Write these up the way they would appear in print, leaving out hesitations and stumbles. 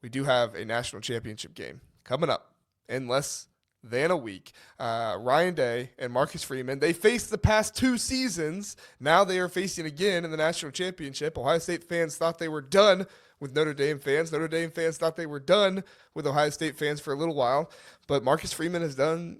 we do have a national championship game coming up in less than a week. Ryan Day and Marcus Freeman, they faced the past 2 seasons. Now they are facing again in the national championship. Ohio State fans thought they were done with Notre Dame fans. Notre Dame fans thought they were done with Ohio State fans for a little while. But Marcus Freeman has done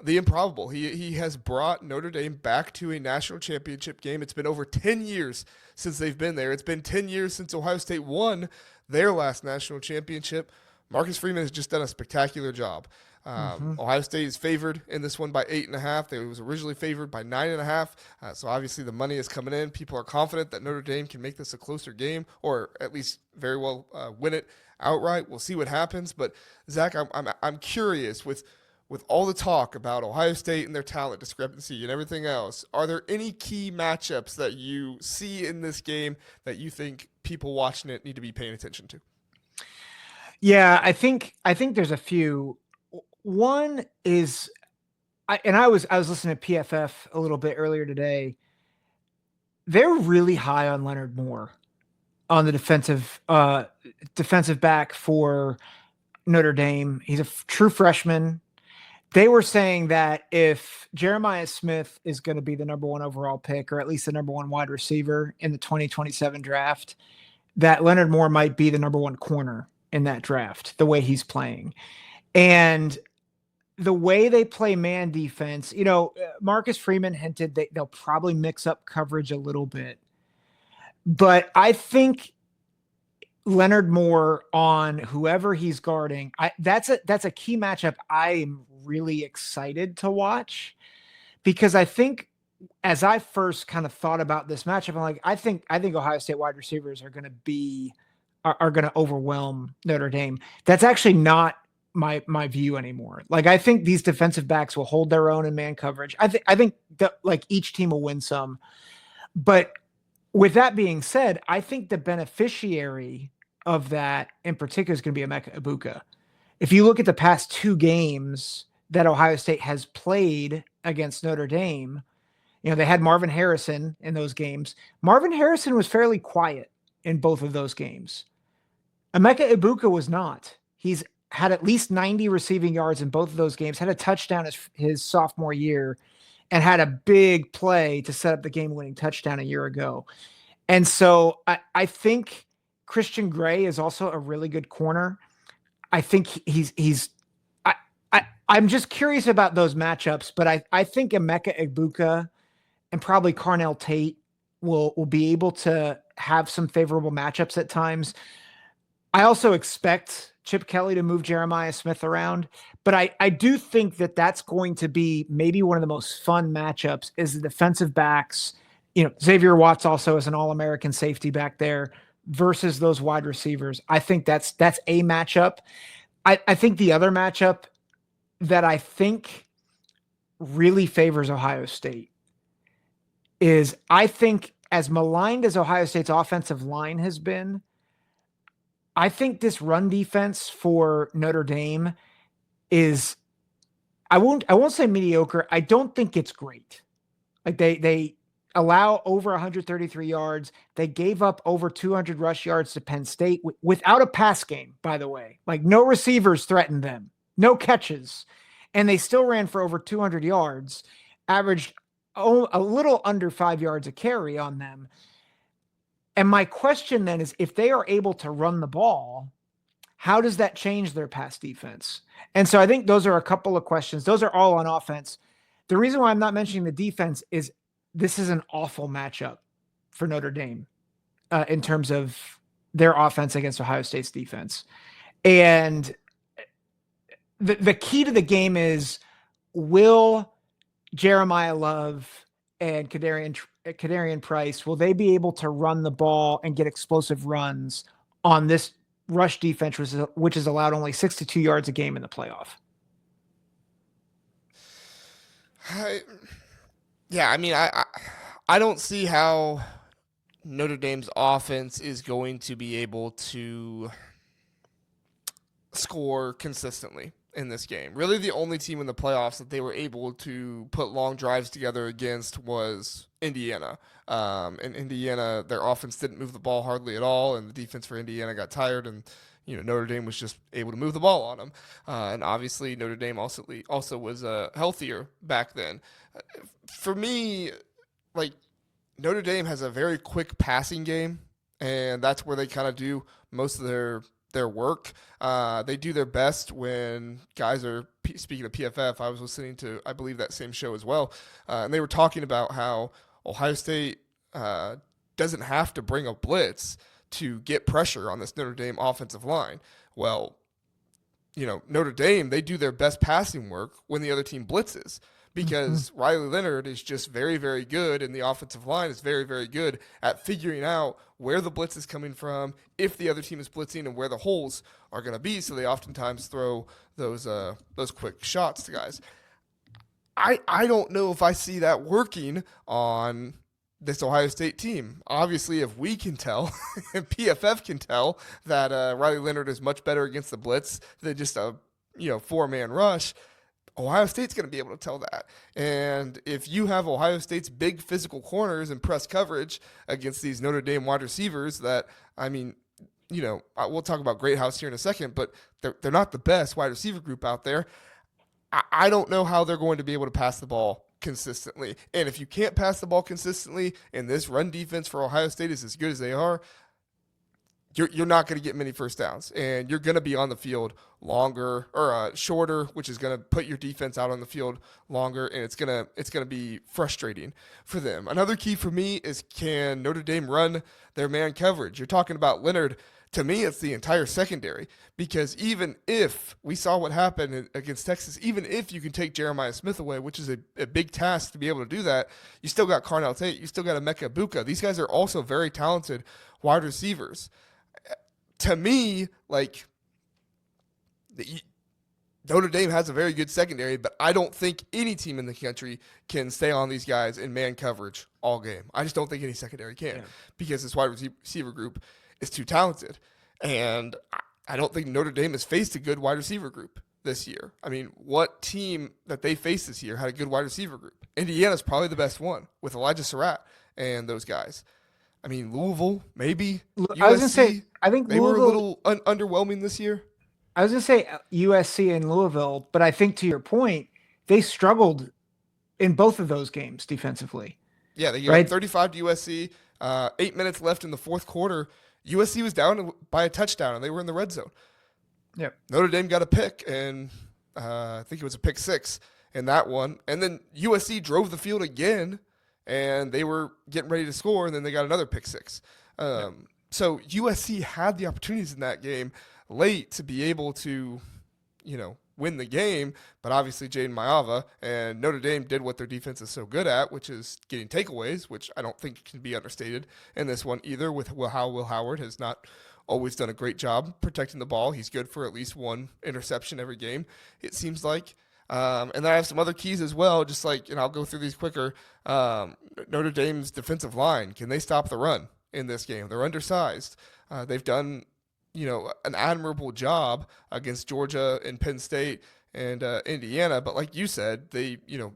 the improbable. He has brought Notre Dame back to a national championship game. It's been over 10 years since they've been there. It's been 10 years since Ohio State won their last national championship. Marcus Freeman has just done a spectacular job. Mm-hmm. Ohio State is favored in this one by 8.5. They was originally favored by 9.5. So obviously the money is coming in. People are confident that Notre Dame can make this a closer game, or at least very well win it outright. We'll see what happens. But Zach, I'm curious with all the talk about Ohio State and their talent discrepancy and everything else, are there any key matchups that you see in this game that you think people watching it need to be paying attention to? Yeah, I think there's a few. One is, I was listening to PFF a little bit earlier today. They're really high on Leonard Moore on the defensive back for Notre Dame. He's a true freshman. They were saying that if Jeremiah Smith is going to be the number one overall pick, or at least the number one wide receiver in the 2027 draft, that Leonard Moore might be the number one corner in that draft, the way he's playing. And the way they play man defense, Marcus Freeman hinted that they'll probably mix up coverage a little bit. But I think Leonard Moore on whoever he's guarding, that's a key matchup I'm really excited to watch, because I think as I first kind of thought about this matchup, I'm like, I think Ohio State wide receivers are going to overwhelm Notre Dame. That's actually not my view anymore. Like, I think these defensive backs will hold their own in man coverage. I think that, like, each team will win some. But with that being said, I think the beneficiary of that in particular is going to be Emeka Ibuka. If you look at the past 2 games that Ohio State has played against Notre Dame, they had Marvin Harrison in those games. Marvin Harrison was fairly quiet in both of those games. Emeka Ibuka was not. He's had at least 90 receiving yards in both of those games, had a touchdown his sophomore year, and had a big play to set up the game-winning touchdown a year ago. And so I think Christian Gray is also a really good corner. I think I'm just curious about those matchups, but I think Emeka Ibuka and probably Carnell Tate will be able to have some favorable matchups at times. I also expect Chip Kelly to move Jeremiah Smith around, but I do think that that's going to be maybe one of the most fun matchups is the defensive backs. Xavier Watts also is an All-American safety back there versus those wide receivers. I think that's a matchup. I think the other matchup that I think really favors Ohio State is, I think, as maligned as Ohio State's offensive line has been, I think this run defense for Notre Dame is, I won't say mediocre. I don't think it's great. Like, they allow over 133 yards. They gave up over 200 rush yards to Penn State without a pass game, by the way. Like, no receivers threatened them, no catches. And they still ran for over 200 yards, averaged a little under 5 yards a carry on them. And my question then is, if they are able to run the ball, how does that change their pass defense? And so I think those are a couple of questions. Those are all on offense. The reason why I'm not mentioning the defense is this is an awful matchup for Notre Dame in terms of their offense against Ohio State's defense. And the key to the game is, will Jeremiah Love and Kadarian Price, will they be able to run the ball and get explosive runs on this rush defense, which is allowed only 62 yards a game in the playoff? I don't see how Notre Dame's offense is going to be able to score consistently in this game. Really, the only team in the playoffs that they were able to put long drives together against was Indiana. And Indiana, their offense didn't move the ball hardly at all, and the defense for Indiana got tired, and Notre Dame was just able to move the ball on them, and obviously Notre Dame also was healthier back then. For me, like Notre Dame has a very quick passing game, and that's where they kind of do most of their work. They do their best when guys are speaking of PFF. I was listening to, I believe, that same show as well, and they were talking about how Ohio State doesn't have to bring a blitz to get pressure on this Notre Dame offensive line. Well, Notre Dame, they do their best passing work when the other team blitzes because Riley Leonard is just very, very good, and the offensive line is very, very good at figuring out where the blitz is coming from, if the other team is blitzing, and where the holes are going to be. So they oftentimes throw those quick shots to guys. I don't know if I see that working on this Ohio State team. Obviously, if we can tell, and PFF can tell, that Riley Leonard is much better against the blitz than just a four-man rush, Ohio State's going to be able to tell that. And if you have Ohio State's big physical corners and press coverage against these Notre Dame wide receivers that, we'll talk about Greathouse here in a second, but they're not the best wide receiver group out there. I don't know how they're going to be able to pass the ball consistently. And if you can't pass the ball consistently and this run defense for Ohio State is as good as they are, you're not going to get many first downs, and you're going to be on the field longer or shorter, which is going to put your defense out on the field longer, and it's going to be frustrating for them. Another key for me is, can Notre Dame run their man coverage? You're talking about Leonard. To me, it's the entire secondary, because even if we saw what happened against Texas, even if you can take Jeremiah Smith away, which is a big task to be able to do that, you still got Carnell Tate, you still got Emeka Ibuka. These guys are also very talented wide receivers. To me, Notre Dame has a very good secondary, but I don't think any team in the country can stay on these guys in man coverage all game. I just don't think any secondary can, because this wide receiver group is too talented. And I don't think Notre Dame has faced a good wide receiver group this year. I mean, what team that they faced this year had a good wide receiver group? Indiana's probably the best one with Elijah Surratt and those guys. I mean, Louisville, maybe. USC, I was going to say, I think they Louisville, were a little underwhelming this year. I was going to say USC and Louisville, but I think to your point, they struggled in both of those games defensively. Yeah, they gave 35 to USC, 8 minutes left in the fourth quarter. USC was down by a touchdown, and they were in the red zone. Yep. Notre Dame got a pick, and I think it was a pick six in that one. And then USC drove the field again, and they were getting ready to score, and then they got another pick six. So USC had the opportunities in that game late to be able to, win the game, but obviously Jaden Maiava and Notre Dame did what their defense is so good at, which is getting takeaways, which I don't think can be understated in this one either, with how Will Howard has not always done a great job protecting the ball. He's good for at least one interception every game, it seems like. And then I have some other keys as well, and I'll go through these quicker. Notre Dame's defensive line, can they stop the run in this game? They're undersized. They've done an admirable job against Georgia and Penn State and Indiana. But like you said,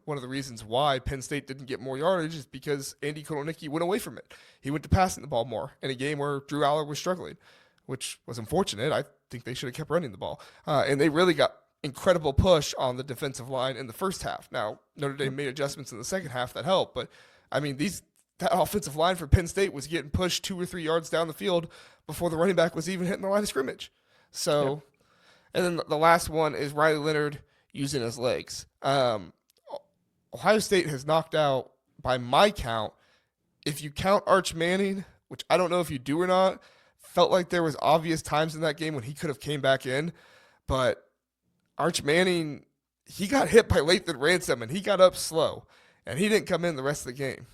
one of the reasons why Penn State didn't get more yardage is because Andy Kotelnicki went away from it. He went to passing the ball more in a game where Drew Aller was struggling, which was unfortunate. I think they should have kept running the ball. And they really got incredible push on the defensive line in the first half. Now, Notre Dame made adjustments in the second half that helped, but I mean, that offensive line for Penn State was getting pushed 2 or 3 yards down the field before the running back was even hitting the line of scrimmage. So, And then the last one is Riley Leonard using his legs. Ohio State has knocked out, by my count, if you count Arch Manning, which I don't know if you do or not, felt like there was obvious times in that game when he could have came back in, but Arch Manning, he got hit by Lathan Ransom, and he got up slow, and he didn't come in the rest of the game.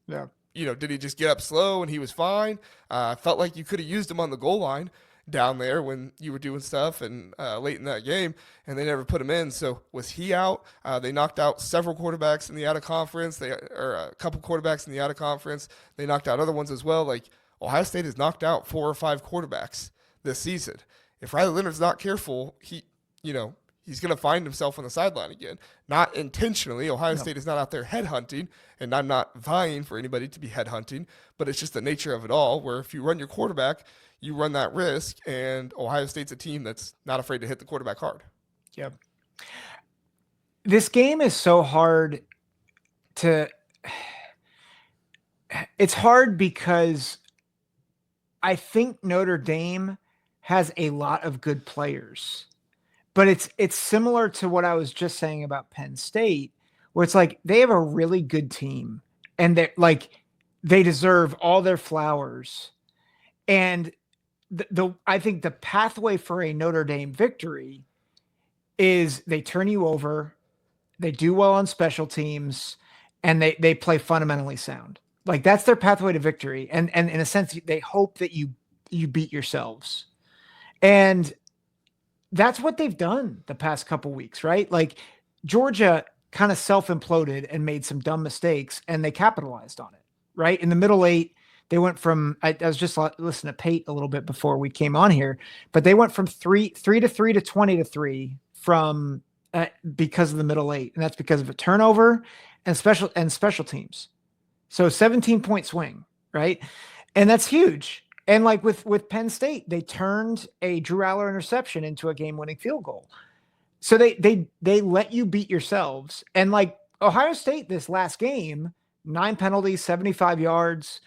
Yeah. Did he just get up slow and he was fine? Felt like you could have used him on the goal line down there when you were doing stuff and late in that game, and they never put him in. So was he out? They knocked out several quarterbacks in the out-of-conference, or a couple quarterbacks in the out-of-conference. They knocked out other ones as well. Like, Ohio State has knocked out 4 or 5 quarterbacks this season. If Riley Leonard's not careful, he's going to find himself on the sideline again. Not intentionally. Ohio State is not out there headhunting, and I'm not vying for anybody to be headhunting, but it's just the nature of it all, where if you run your quarterback, you run that risk, and Ohio State's a team that's not afraid to hit the quarterback hard. Yep. This game is so hard to it's hard because I think Notre Dame has a lot of good players. But it's similar to what I was just saying about Penn State, where it's like they have a really good team and they deserve all their flowers. And I think the pathway for a Notre Dame victory is they turn you over, they do well on special teams, and they play fundamentally sound. Like that's their pathway to victory. And in a sense, they hope that you beat yourselves. And that's what they've done the past couple weeks, right? Like Georgia kind of self-imploded and made some dumb mistakes, and they capitalized on it, right? In the middle eight, they went from, I was just listening to Pate a little bit before we came on here, but they went from 3 to 3 to 20 to 3 from because of the middle eight. And that's because of a turnover and special teams. So 17-point swing, right? And that's huge. And like with Penn State, they turned a Drew Aller interception into a game-winning field goal. So they let you beat yourselves. And like Ohio State, this last game, 9 penalties, 75 yards.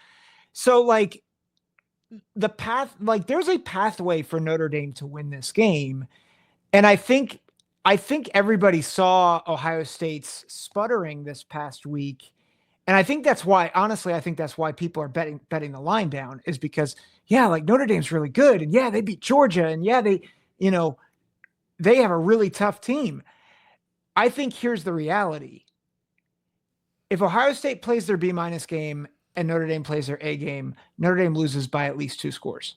So like the path, like there's a pathway for Notre Dame to win this game. And I think everybody saw Ohio State's sputtering this past week. And I think that's why, honestly, I think that's why people are betting the line down, is because, yeah, like Notre Dame's really good. And yeah, they beat Georgia. And yeah, they have a really tough team. I think here's the reality. If Ohio State plays their B- game and Notre Dame plays their A game, Notre Dame loses by at least 2 scores.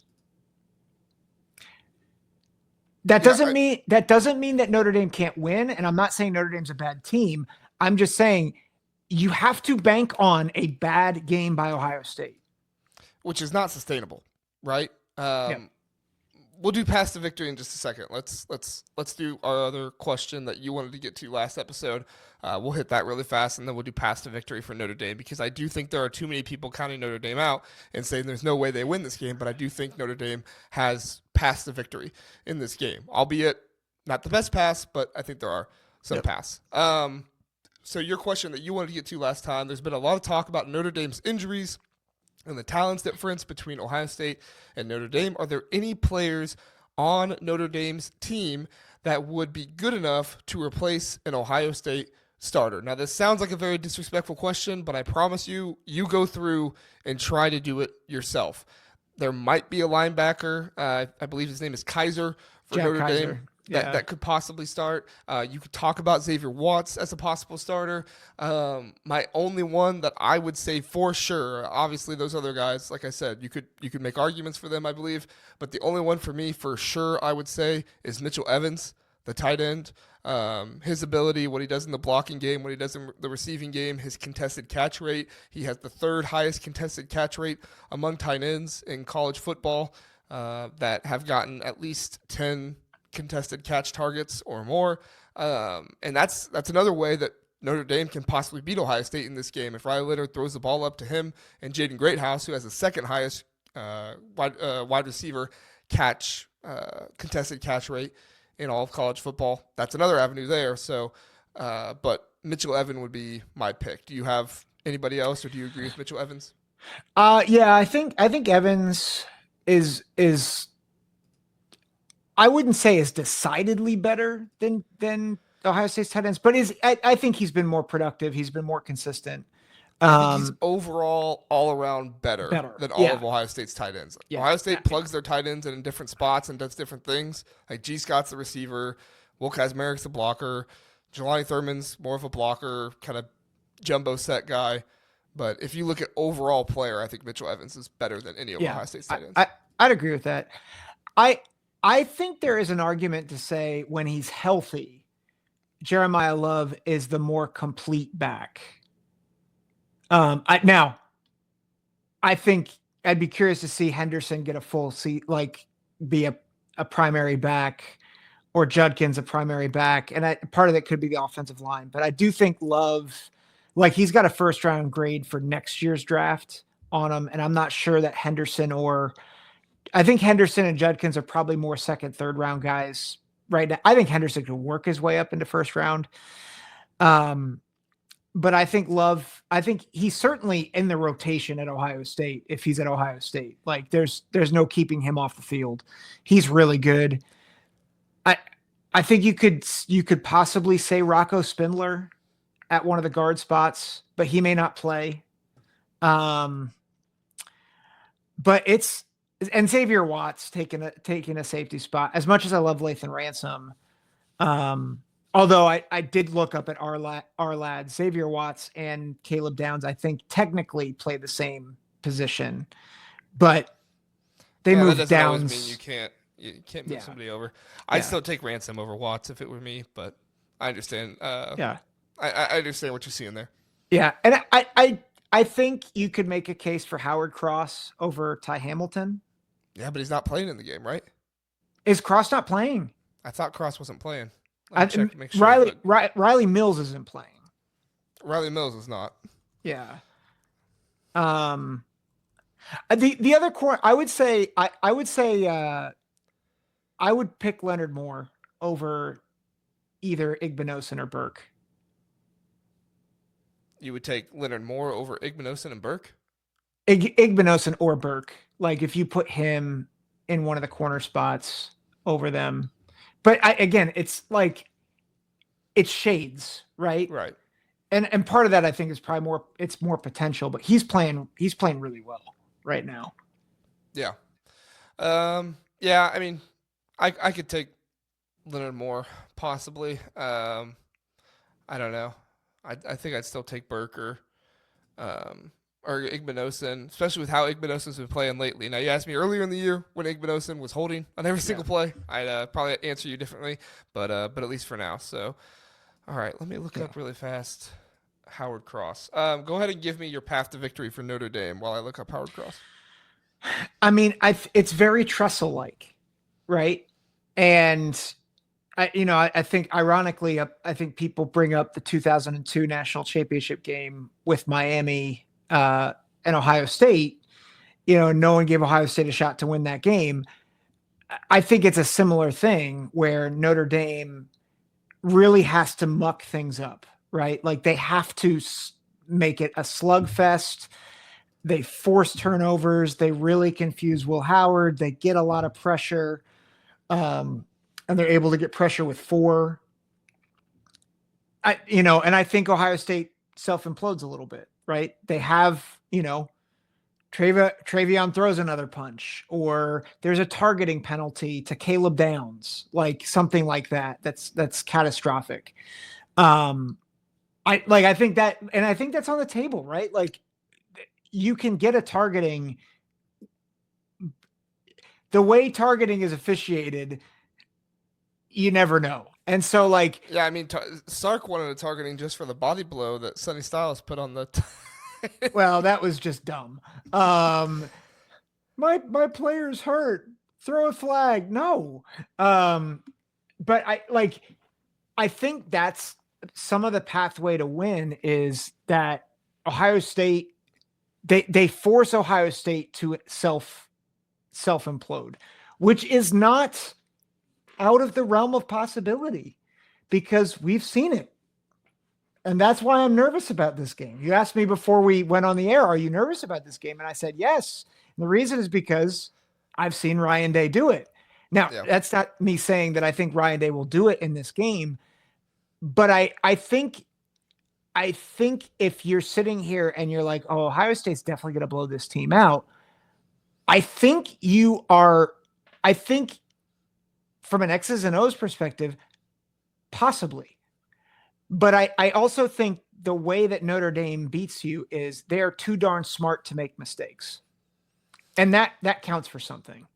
That doesn't mean that Notre Dame can't win. And I'm not saying Notre Dame's a bad team. I'm just saying you have to bank on a bad game by Ohio State, which is not sustainable, right? Yeah. We'll do past the victory in just a second. Let's do our other question that you wanted to get to last episode. We'll hit that really fast, and then we'll do past the victory for Notre Dame, because I do think there are too many people counting Notre Dame out and saying there's no way they win this game, but I do think Notre Dame has passed the victory in this game, albeit not the best pass, but I think there are some pass. So your question that you wanted to get to last time, there's been a lot of talk about Notre Dame's injuries and the talents difference between Ohio State and Notre Dame. Are there any players on Notre Dame's team that would be good enough to replace an Ohio State starter? Now, this sounds like a very disrespectful question, but I promise you go through and try to do it yourself. There might be a linebacker. I believe his name is Kaiser for Jack Notre Kaiser. Dame. That could possibly start. You could talk about Xavier Watts as a possible starter. My only one that I would say for sure, obviously those other guys, like I said, you could make arguments for them, I believe, but the only one for me for sure I would say is Mitchell Evans, the tight end. His ability, what he does in the blocking game, what he does in the receiving game, his contested catch rate. He has the 3rd highest contested catch rate among tight ends in college football that have gotten at least 10 contested catch targets or more. And that's another way that Notre Dame can possibly beat Ohio State in this game. If Riley Leonard throws the ball up to him and Jaden Greathouse, who has the 2nd highest wide receiver contested catch rate in all of college football, that's another avenue there. So, but Mitchell Evans would be my pick. Do you have anybody else, or do you agree with Mitchell Evans? Yeah, I think Evans is I wouldn't say is decidedly better than Ohio State's tight ends, but I think he's been more productive. He's been more consistent. I think he's overall all around better than all of Ohio State's tight ends. Yeah. Ohio State plugs their tight ends in different spots and does different things. Like G. Scott's the receiver, Will Kazmarik's the blocker, Jelani Thurman's more of a blocker, kind of jumbo set guy. But if you look at overall player, I think Mitchell Evans is better than any of Ohio State's tight ends. I'd agree with that. I think there is an argument to say when he's healthy, Jeremiah Love is the more complete back. I think I'd be curious to see Henderson get a full seat, like be a primary back, or Judkins a primary back. And part of that could be the offensive line. But I do think Love, like he's got a 1st round grade for next year's draft on him. And I'm not sure that Henderson or I think Henderson and Judkins are probably more second, third round guys right now. I think Henderson could work his way up into first round. But I think I think he's certainly in the rotation at Ohio State. If he's at Ohio State, like there's no keeping him off the field. He's really good. I I think you could possibly say Rocco Spindler at one of the guard spots, but he may not play. But it's and Xavier Watts taking a safety spot. As much as I love Lathan Ransom, although I did look up at our lad Xavier Watts and Caleb Downs, I think technically play the same position, but they moved that doesn't Downs. always mean you can't move somebody over. I'd still take Ransom over Watts if it were me, but I understand. I understand what you're seeing there. Yeah, and I think you could make a case for Howard Cross over Ty Hamilton. Yeah, but he's not playing in the game, right? Is Cross not playing? I thought Cross wasn't playing. Make sure. Riley Mills isn't playing. Riley Mills is not. Yeah. The other corner, I would say I would pick Leonard Moore over either Igbinosun or Burke. You would take Leonard Moore over Igbinosun and Burke? Igbinosun or Burke. Like if you put him in one of the corner spots over them. But again, it's like it's shades, right? Right. And part of that I think is probably more potential, but he's playing really well right now. Yeah. Yeah, I mean, I could take Leonard Moore possibly. I don't know. I think I'd still take Burke or Igbinosun, especially with how Igbinosun's been playing lately. Now, you asked me earlier in the year when Igbinosun was holding on every single play. I'd probably answer you differently, but at least for now. So, all right, let me look up really fast Howard Cross. Go ahead and give me your path to victory for Notre Dame while I look up Howard Cross. I mean, it's very Tressel-like, right? And I think ironically, I think people bring up the 2002 national championship game with Miami and Ohio State. No one gave Ohio State a shot to win that game. I think it's a similar thing where Notre Dame really has to muck things up, right? Like they have to make it a slugfest. They force turnovers. They really confuse Will Howard. They get a lot of pressure. And they're able to get pressure with 4. And I think Ohio State self-implodes a little bit, right? They have, Travion throws another punch, or there's a targeting penalty to Caleb Downs, like something like that. That's catastrophic. I think that, and I think that's on the table, right? Like you can get a targeting. The way targeting is officiated, you never know. And so yeah, I mean, Sark wanted a targeting just for the body blow that Sonny Styles put on the well, that was just dumb. My player's hurt. Throw a flag. No. But I think that's some of the pathway to win is that Ohio State, they force Ohio State to self-implode, which is not out of the realm of possibility because we've seen it. And that's why I'm nervous about this game. You asked me before we went on the air, are you nervous about this game? And I said, yes. And the reason is because I've seen Ryan Day do it. Now, That's not me saying that I think Ryan Day will do it in this game, but I think if you're sitting here and you're like, oh, Ohio State's definitely going to blow this team out, I think from an X's and O's perspective, possibly. But I also think the way that Notre Dame beats you is they're too darn smart to make mistakes. And that counts for something.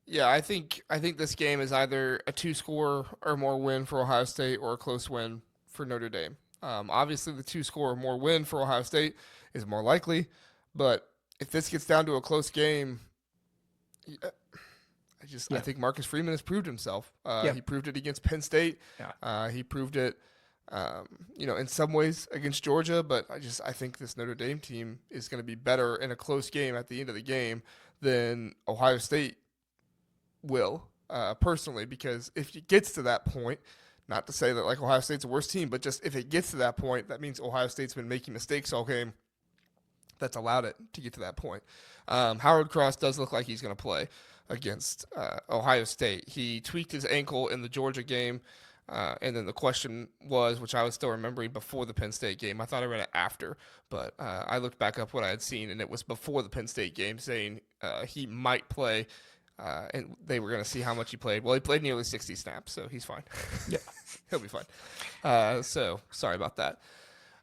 Yeah, I think this game is either a 2-score or more win for Ohio State or a close win for Notre Dame. Obviously, the 2-score or more win for Ohio State is more likely. But if this gets down to a close game, I think Marcus Freeman has proved himself. He proved it against Penn State. Yeah. He proved it, in some ways against Georgia. But I think this Notre Dame team is going to be better in a close game at the end of the game than Ohio State will, personally, because if it gets to that point, not to say that like Ohio State's the worst team, but just if it gets to that point, that means Ohio State's been making mistakes all game. That's allowed it to get to that point. Howard Cross does look like he's going to play against Ohio State. He tweaked his ankle in the Georgia game, and then the question was, which I was still remembering before the Penn State game. I thought I read it after, but I looked back up what I had seen, and it was before the Penn State game, saying he might play, and they were going to see how much he played. Well, he played nearly 60 snaps, so he's fine. Yeah. He'll be fine. So sorry about that.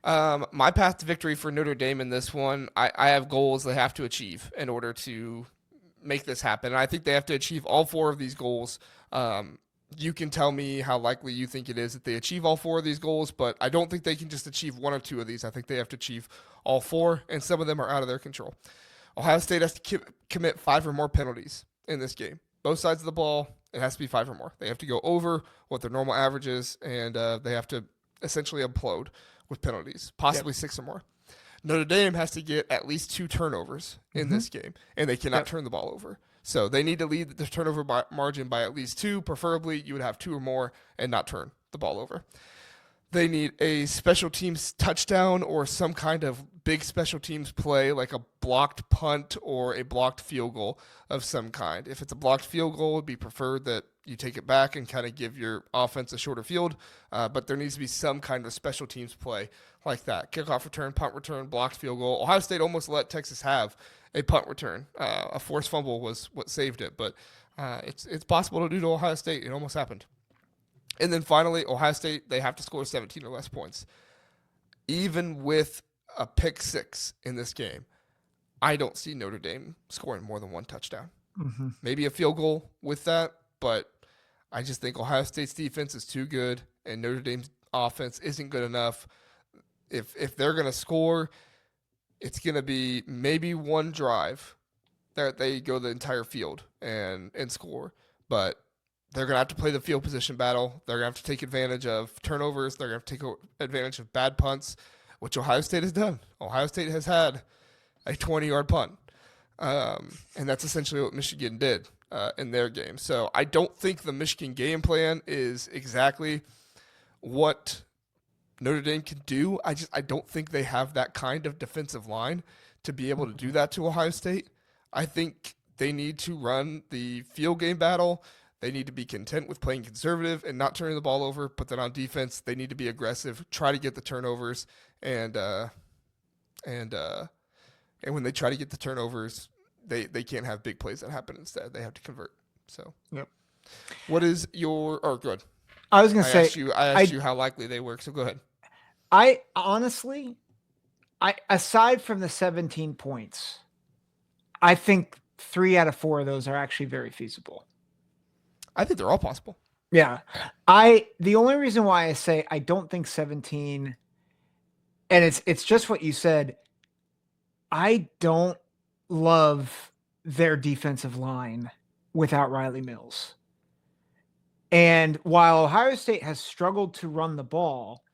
My path to victory for Notre Dame in this one, I have goals they have to achieve in order to make this happen. And I think they have to achieve all 4 of these goals. You can tell me how likely you think it is that they achieve all 4 of these goals, but I don't think they can just achieve 1 or 2 of these. I think they have to achieve all 4, and some of them are out of their control. Ohio State has to commit 5 or more penalties in this game. Both sides of the ball, it has to be 5 or more. They have to go over what their normal average is, and they have to essentially implode with penalties, possibly 6 or more. Notre Dame has to get at least 2 turnovers in this game, and they cannot turn the ball over. So they need to lead the turnover margin by at least 2. Preferably, you would have 2 or more and not turn the ball over. They need a special teams touchdown or some kind of big special teams play, like a blocked punt or a blocked field goal of some kind. If it's a blocked field goal, it would be preferred that you take it back and kind of give your offense a shorter field. But there needs to be some kind of special teams play like that. Kickoff return, punt return, blocked field goal. Ohio State almost let Texas have a punt return. A forced fumble was what saved it. But it's possible to do to Ohio State. It almost happened. And then finally, Ohio State, they have to score 17 or less points. Even with a pick 6 in this game, I don't see Notre Dame scoring more than 1 touchdown. Mm-hmm. Maybe a field goal with that, but I just think Ohio State's defense is too good, and Notre Dame's offense isn't good enough. If they're going to score, it's going to be maybe 1 drive that they go the entire field and score. But they're going to have to play the field position battle. They're going to have to take advantage of turnovers. They're going to have to take advantage of bad punts, which Ohio State has done. Ohio State has had a 20-yard punt, and that's essentially what Michigan did in their game. So I don't think the Michigan game plan is exactly what Notre Dame can do. I don't think they have that kind of defensive line to be able to do that to Ohio State. I think they need to run the field game battle. They need to be content with playing conservative and not turning the ball over. But then on defense, they need to be aggressive, try to get the turnovers, and when they try to get the turnovers, they can't have big plays that happen instead. They have to convert. So, yep. What is your? Oh, good. I was going to say I asked you how likely they work. So go ahead. I honestly, aside from the 17 points, I think 3 out of 4 of those are actually very feasible. I think they're all possible. Yeah. The only reason why I say I don't think 17, and it's just what you said, I don't love their defensive line without Riley Mills. And while Ohio State has struggled to run the ball,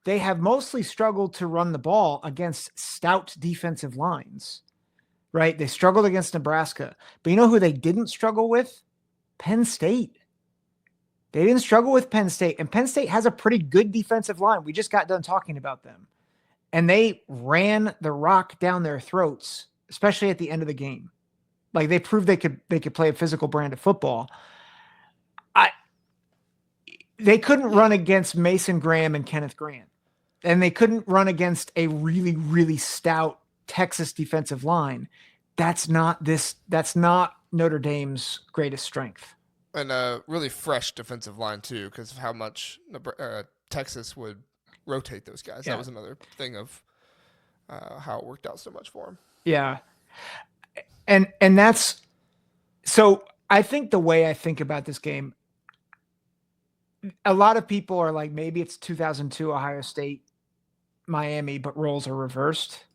they have mostly struggled to run the ball against stout defensive lines, right? They struggled against Nebraska. But you know who they didn't struggle with? Penn State. They didn't struggle with Penn State. And Penn State has a pretty good defensive line. We just got done talking about them. And they ran the rock down their throats, especially at the end of the game. Like they proved they could play a physical brand of football. They couldn't run against Mason Graham and Kenneth Grant. And they couldn't run against a really, really stout Texas defensive line. That's not Notre Dame's greatest strength. And a really fresh defensive line, too, because of how much Texas would rotate those guys. Yeah. That was another thing of how it worked out so much for them. Yeah. And that's – so I think the way I think about this game, a lot of people are like, maybe it's 2002 Ohio State, Miami, but roles are reversed.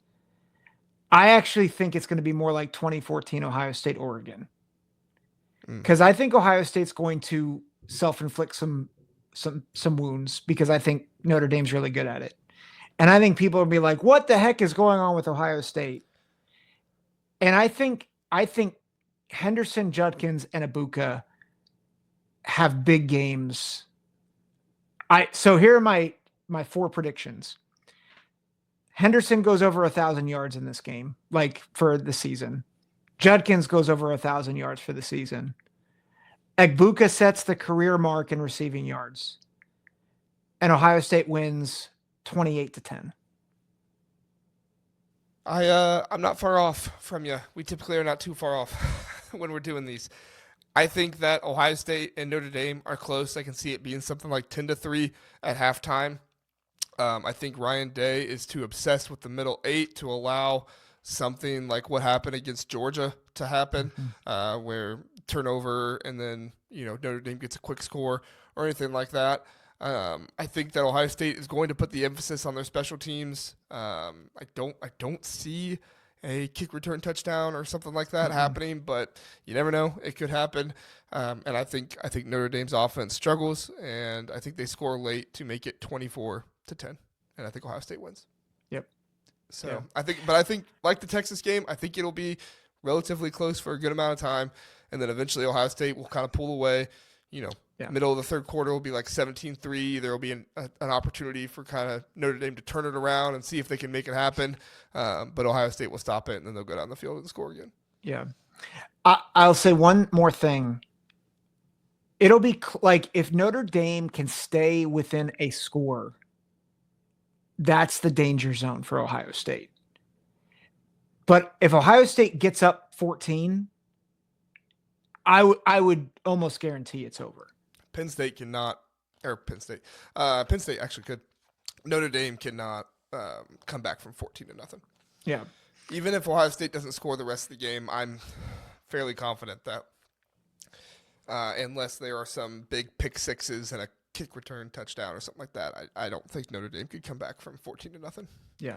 I actually think it's going to be more like 2014 Ohio State, Oregon. Because I think Ohio State's going to self-inflict some wounds because I think Notre Dame's really good at it. And I think people will be like, what the heck is going on with Ohio State? And I think Henderson, Judkins, and Ibuka have big games. So here are my 4 predictions. Henderson goes over 1,000 yards in this game, like for the season. Judkins goes over 1,000 yards for the season. Egbuka sets the career mark in receiving yards. And Ohio State wins 28-10. I'm not far off from you. We typically are not too far off when we're doing these. I think that Ohio State and Notre Dame are close. I can see it being something like 10-3 at halftime. I think Ryan Day is too obsessed with the middle 8 to allow something like what happened against Georgia to happen, where turnover and then Notre Dame gets a quick score or anything like that. I think that Ohio State is going to put the emphasis on their special teams. I don't see a kick return touchdown or something like that happening, but you never know. It could happen. And I think Notre Dame's offense struggles, and I think they score late to make it 24-10, and I think Ohio State wins. Yep. So Yeah. I think like the Texas game, I think it'll be relatively close for a good amount of time, and then eventually Ohio State will kind of pull away. Middle of the third quarter will be like 17-3. There will be an opportunity for kind of Notre Dame to turn it around and see if they can make it happen. But Ohio State will stop it, and then they'll go down the field and score again. Yeah. I'll say one more thing. It'll be like if Notre Dame can stay within a score, that's the danger zone for Ohio State. But if Ohio State gets up 14, I would almost guarantee it's over. Penn State actually could. Notre Dame cannot come back from 14-0. Yeah. Even if Ohio State doesn't score the rest of the game, I'm fairly confident that unless there are some big pick sixes and a kick return touchdown or something like that, I don't think Notre Dame could come back from 14-0. Yeah.